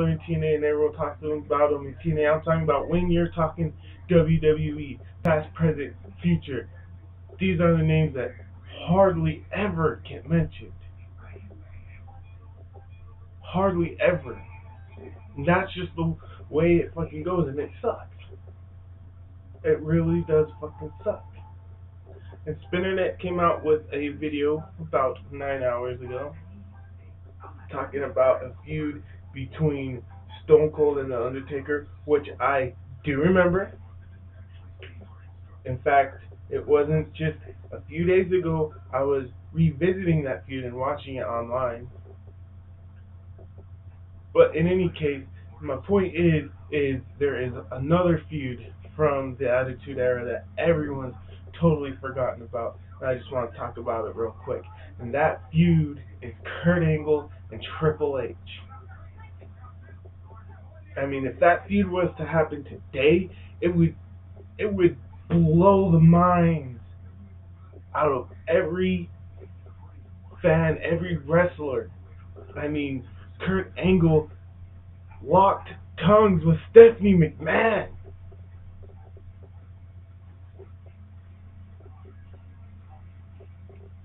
in TNA and everyone talks about them in TNA. I'm talking about when you're talking WWE, past, present, future. These are the names that hardly ever get mentioned. Hardly ever. And that's just the way it fucking goes, and it sucks. It really does fucking suck. And Spinnernet came out with a video about 9 hours ago talking about a feud between Stone Cold and The Undertaker, which I do remember. In fact, it wasn't just a few days ago I was revisiting that feud and watching it online. But in any case, my point is there is another feud from the Attitude Era that everyone's totally forgotten about, and I just want to talk about it real quick. And that feud is Kurt Angle and Triple H. I mean, if that feud was to happen today, it would blow the minds out of every fan, every wrestler. I mean, Kurt Angle locked tongues with Stephanie McMahon.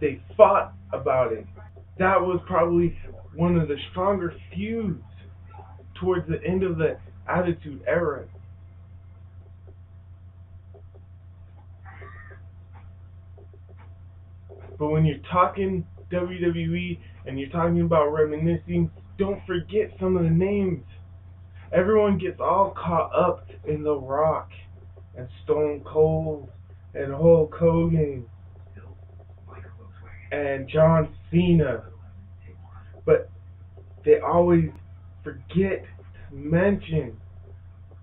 They fought about it. That was probably one of the stronger feuds towards the end of the Attitude Era. But when you're talking WWE and you're talking about reminiscing, don't forget some of the names. Everyone gets all caught up in The Rock and Stone Cold and Hulk Hogan and John Cena. But they always forget to mention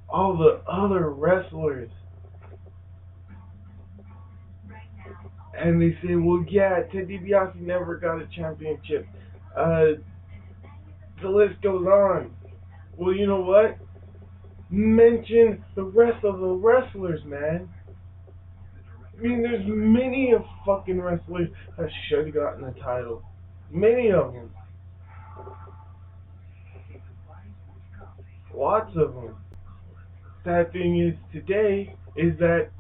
all the other wrestlers. And they say, well, yeah, Ted DiBiase never got a championship. The list goes on. Well, you know what? Mention the rest of the wrestlers, man. I mean, there's many of fucking wrestlers that should have gotten the title. Many of them. Lots of them. Sad thing is today is that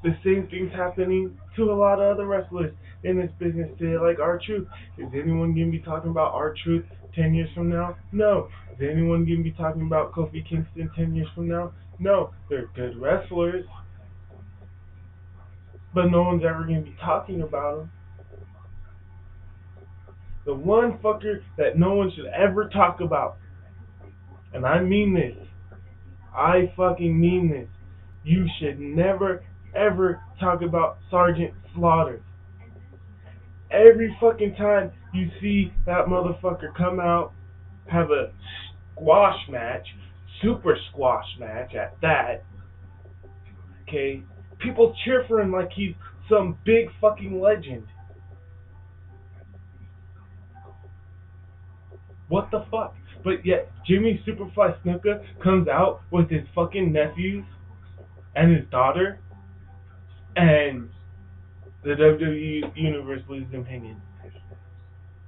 the same thing's happening to a lot of other wrestlers in this business today, like R-Truth. Is anyone going to be talking about R-Truth 10 years from now? No. Is anyone going to be talking about Kofi Kingston 10 years from now? No. They're good wrestlers, but no one's ever going to be talking about them. The one fucker that no one should ever talk about, and I mean this, I fucking mean this, you should never ever talk about Sergeant Slaughter. Every fucking time you see that motherfucker come out, have a squash match, super squash match at that, okay, people cheer for him like he's some big fucking legend. What the fuck? But yet, Jimmy Superfly Snuka comes out with his fucking nephews and his daughter, and the WWE Universe leaves him hanging.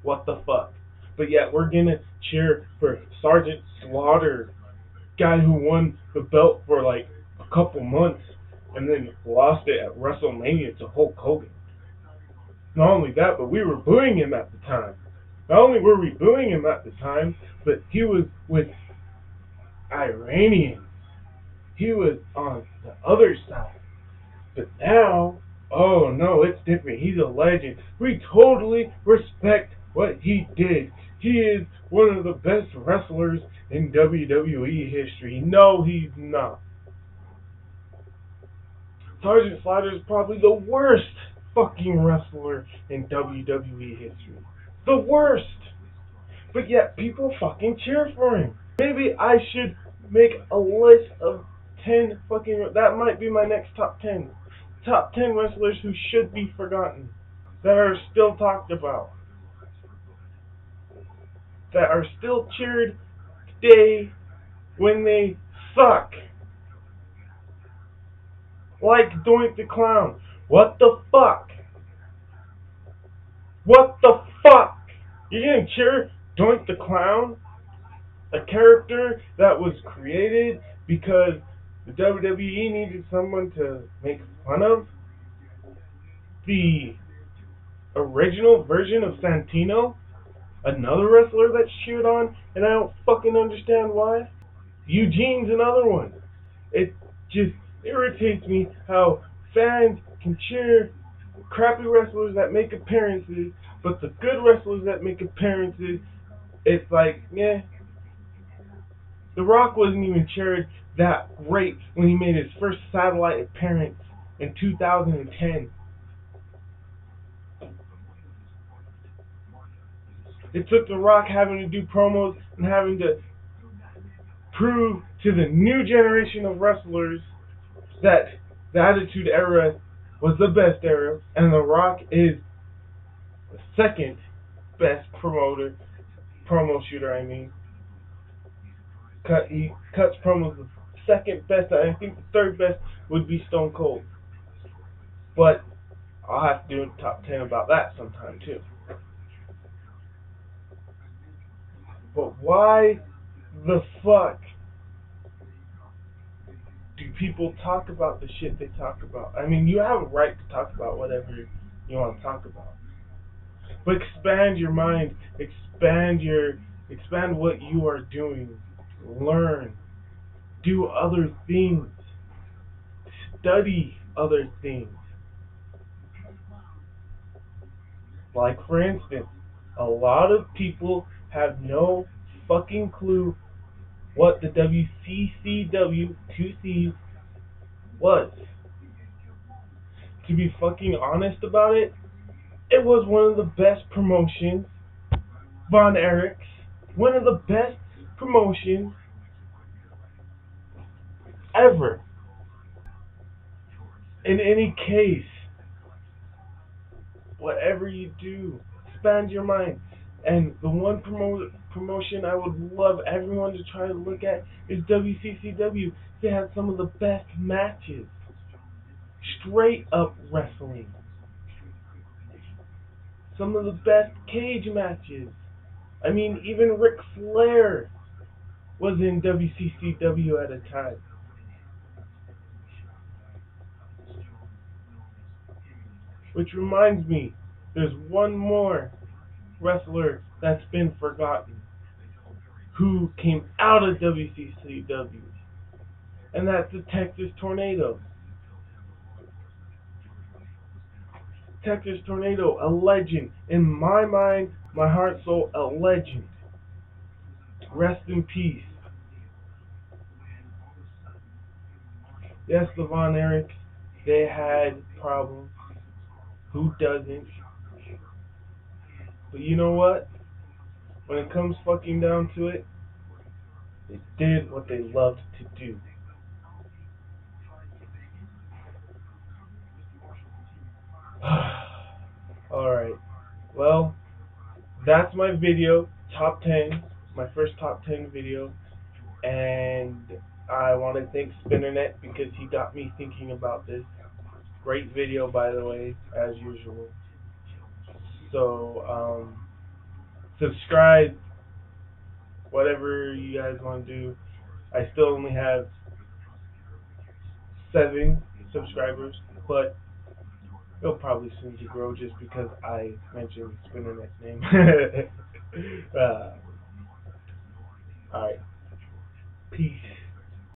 What the fuck? But yet, we're gonna cheer for Sergeant Slaughter, guy who won the belt for like a couple months and then lost it at WrestleMania to Hulk Hogan. Not only that, but we were booing him at the time. Not only were we booing him at the time, but he was with Iranians. He was on the other side. But now, oh no, it's different. He's a legend. We totally respect what he did. He is one of the best wrestlers in WWE history. No, he's not. Sergeant Slaughter is probably the worst fucking wrestler in WWE history. The worst. But yet people fucking cheer for him. Maybe I should make a list of 10 fucking... That might be my next top 10. Top 10 wrestlers who should be forgotten. That are still talked about. That are still cheered today when they suck. Like Doink the Clown. What the fuck? What the fuck? You gonna cheer Doink the Clown? A character that was created because the WWE needed someone to make fun of the original version of Santino, another wrestler that's cheered on, and I don't fucking understand why. Eugene's another one. It just irritates me how fans can cheer crappy wrestlers that make appearances, but the good wrestlers that make appearances, it's like, yeah. The Rock wasn't even cheered that great when he made his first satellite appearance in 2010. It took The Rock having to do promos and having to prove to the new generation of wrestlers that the Attitude Era was the best era, and The Rock is the second best promo shooter. I mean, he cuts promos the second best. I think the third best would be Stone Cold, but I'll have to do a top 10 about that sometime too. But why the fuck do people talk about the shit they talk about? I mean, you have a right to talk about whatever you want to talk about. But expand your mind, expand what you are doing. Learn, do other things, study other things. Like for instance, a lot of people have no fucking clue what the WCCW 2Cs was. To be fucking honest about it, it was one of the best promotions, Von Erichs, one of the best promotions ever. In any case, whatever you do, expand your mind. And the one promotion I would love everyone to try to look at is WCCW. They had some of the best matches. Straight up wrestling. Some of the best cage matches. I mean, even Ric Flair was in WCCW at a time. Which reminds me, there's one more wrestler that's been forgotten who came out of WCCW, and that's the Texas Tornado. Texas Tornado, a legend. In my mind, my heart, soul, a legend. Rest in peace. Yes, the Von Erichs, they had problems. Who doesn't? But you know what? When it comes fucking down to it, they did what they loved to do. Alright. Well, that's my video, top 10, my first top 10 video, and I want to thank Spinnernet because he got me thinking about this. Great video, by the way, as usual. So, subscribe, whatever you guys want to do. I still only have 7 subscribers, but it'll probably soon to grow just because I mentioned Spinnernet's name. Alright. Peace.